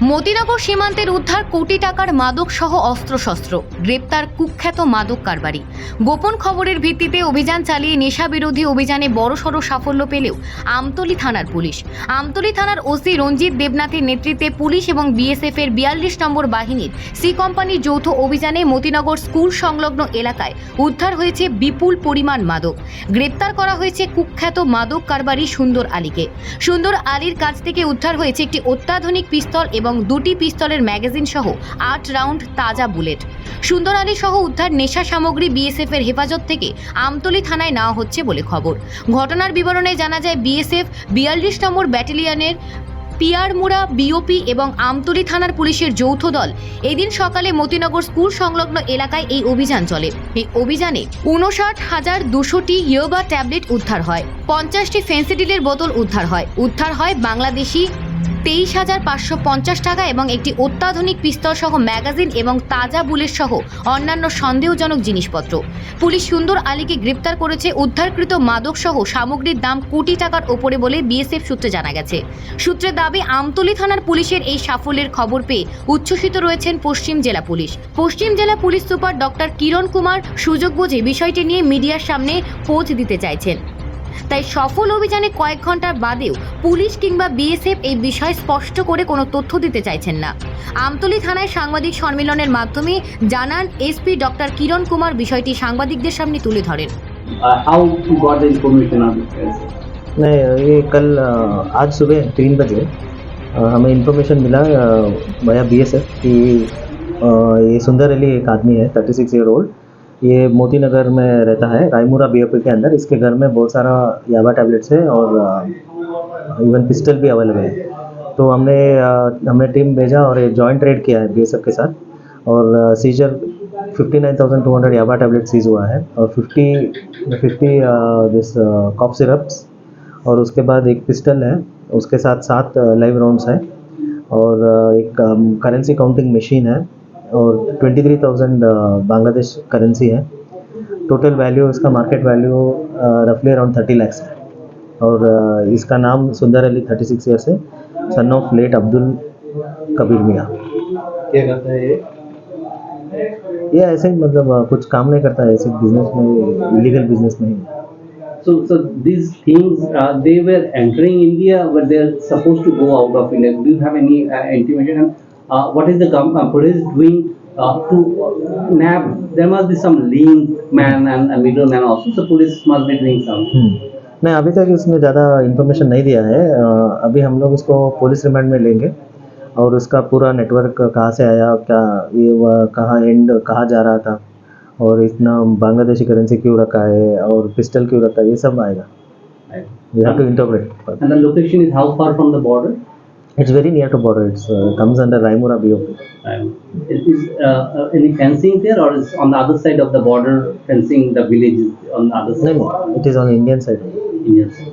মতিনগর সীমান্তের উদ্ধার কোটি টাকার মাদক সহ অস্ত্রশস্ত্র, গ্রেপ্তার কুখ্যাত মাদক কারবারি। গোপন খবরের ভিত্তিতে অভিযান চালিয়ে নেশা বিরোধী অভিযানে বড়সড় সাফল্য পেলেও আমতলী থানার পুলিশ। আমতলী থানার ওসি রঞ্জিত দেবনাথের নেতৃত্বে পুলিশ এবং বিএসএফ এর 42 নম্বর বাহিনীর সি কোম্পানির যৌথ অভিযানে মতিনগর স্কুল সংলগ্ন এলাকায় উদ্ধার হয়েছে বিপুল পরিমাণ মাদক। গ্রেপ্তার করা হয়েছে কুখ্যাত মাদক কারবারি সুন্দর আলীকে। সুন্দর আলীর কাছ থেকে উদ্ধার হয়েছে একটি অত্যাধুনিক পিস্তল এবং দুটি পিস্তলের ম্যাগাজিন সহ 8 রাউন্ড তাজা বুলেট। সুন্দর আলী সহ উদ্ধার নেশা সামগ্রী বিএসএফ এর হেফাজত থেকে আমতলী থানায় নেওয়া হচ্ছে বলে খবর। ঘটনার বিবরণে জানা যায়, বিএসএফ 42 নম্বর ব্যাটালিয়নের পিয়ারমুড়া বিওপি এবং আমতলী থানার পুলিশের যৌথ দল এদিন সকালে মতিনগর স্কুল সংলগ্ন এলাকায় এই অভিযান চলে। এই অভিযানে 59,200টি ইয়োবা ট্যাবলেট উদ্ধার হয়, 50টি ফেন্সিডিলের বোতল উদ্ধার হয় বাংলাদেশি 23,550 টাকা এবং একটি অত্যাধুনিক পিস্তল সহ ম্যাগাজিন এবং তাজা বুলেট সহ অন্যান্য সন্দেহজনক জিনিসপত্র। পুলিশ সুন্দর আলীকে গ্রেপ্তার করেছে। উদ্ধারকৃত মাদক সহ সামগ্রীর দাম কোটি টাকার ওপরে বলে বিএসএফ সূত্রে জানা গেছে। সূত্রের দাবি, আমতলী থানার পুলিশের এই সাফল্যের খবর পেয়ে উচ্ছ্বসিত রয়েছেন পশ্চিম জেলা পুলিশ। পশ্চিম জেলা পুলিশ সুপার ডক্টর কিরণ কুমার সুযোগ বুঝে বিষয়টি নিয়ে মিডিয়ার সামনে পোজ দিতে চাইছেন। তাই সফল অভিযানে কয়েক ঘন্টার বাদেও পুলিশ কিংবা বিএসএফ এই বিষয়ে স্পষ্ট করে কোনো তথ্য দিতে চাইছেন না। আমতলী থানায় সাংবাদিক সম্মেলনের মাধ্যমে জানান এসপি ডক্টর কিরণ কুমার বিষয়টি সাংবাদিকদের সামনে তুলে ধরেন। How you got the information on this case? नहीं, ये कल आज सुबह 3 बजे हमें इन्फॉर्मेशन मिला भैया बीएसएफ कि ये सुंदर अली एक आदमी है 36 ईयर ओल्ड। ये मोती नगर में रहता है, रायमुरा बीओपी के अंदर। इसके घर में बहुत सारा याबा टैबलेट्स है और इवन पिस्टल भी अवेलेबल है। तो हमने टीम भेजा और ये जॉइंट रेड किया है बीएसएफ के साथ और सीजर 59,200 याबा टैबलेट सीज हुआ है और 50 दिस कॉफ सिरप्स और उसके बाद एक पिस्टल है, उसके साथ 7 लाइव राउंड्स है और एक करेंसी काउंटिंग मशीन है और 23,000 बांग्लादेश करेंसी है। टोटल वैल्यू इसका मार्केट वैल्यू रफली अराउंड 30 लाख है और इसका नाम सुंदर अली 36 ईयर्स है, son of late Abdul Kabir Miyan. क्या करता है ये ऐसे ही मतलब कुछ काम नहीं करता है, ऐसे बिजनेस में, इलीगल बिजनेस में ही। So these things they were entering India, but they are supposed to go out of India. Do you have any intimation? What is the police doing to nab? There must be some link man and a middleman also. So police must be doing something. नहीं, अभी तक इसमें ज़्यादा information नहीं दिया है। अभी हम लोग इसको पुलिस रिमांड में लेंगे और उसका पूरा नेटवर्क कहाँ से आया, क्या ये कहाँ जा रहा था और इतना बांग्लादेशी करेंसी क्यों रखा है और पिस्टल क्यों रखा है, ये सब आएगा। We have to interpret. And the location is how far from the border? It's very near to border. It comes under Raimura BOP. Is any fencing there, or is on the other side of the border fencing? The village is on the other side. No, it is on the Indian side. Indian side.